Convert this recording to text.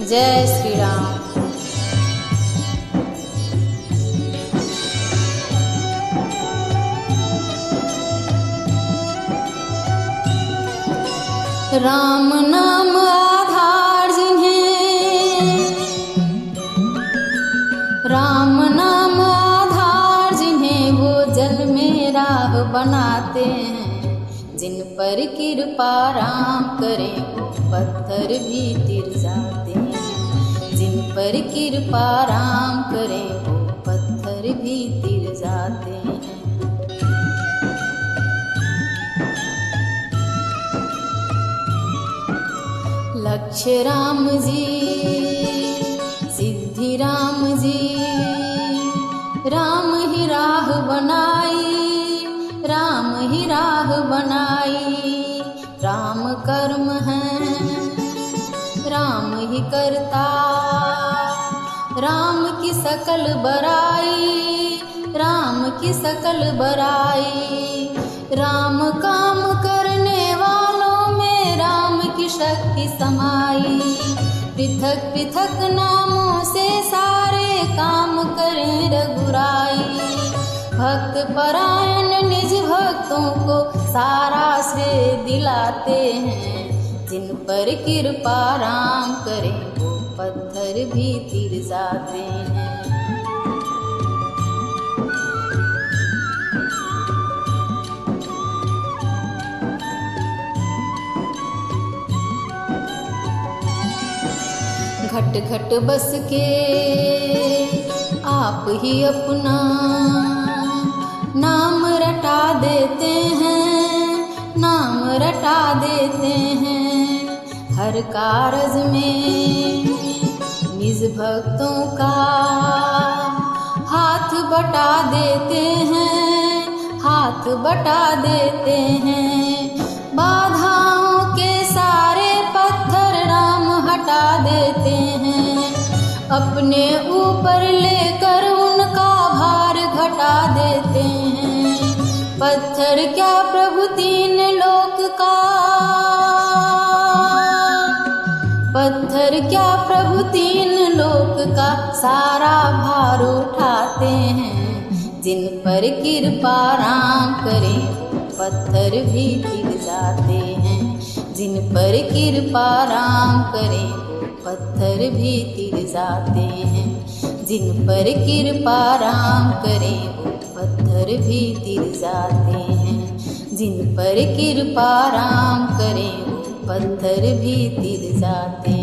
जय श्री राम। राम नाम आधार जिन्हें, राम नाम आधार जिन्हें वो जल में राह बनाते हैं। जिन पर कृपा राम करें वो पत्थर भी तिर जाते हैं। जिन पर कृपा राम करें वो पत्थर भी तिर जाते हैं। लक्ष्य राम जी, सिद्धि राम जी, राम ही राह बनाई, राम ही राह बनाई। राम कर्म है, राम ही करता, राम की सकल बड़ाई, राम की सकल बड़ाई। राम काम करने वालों में राम की शक्ति समाई। पृथक पृथक नामों से सारे काम करें रघुराई। भक्त परायण निज भक्तों को सारा श्रेय दिलाते हैं। जिन पर कृपा राम करें वो पत्थर भी तिर जाते हैं। घट घट बस के आप ही अपना नाम रटा देते हैं, नाम रटा देते हैं। हर कारज में निज भक्तों का हाथ बटा देते हैं, हाथ बटा देते हैं। बाधाओं के सारे पत्थर राम हटा देते हैं। अपने ऊपर लेकर उनका भार घटा देते हैं। पत्थर क्या प्रभु तीन लोक का, पत्थर क्या प्रभु तीन लोक का सारा भार उठाते हैं। जिन पर कृपा राम करें पत्थर भी तिर जाते हैं। जिन पर कृपा राम करें पत्थर भी तिर जाते हैं। जिन पर कृपा राम करें पत्थर भी तिर जाते हैं। जिन पर कृपा राम करें पत्थर भी तिर जाते हैं।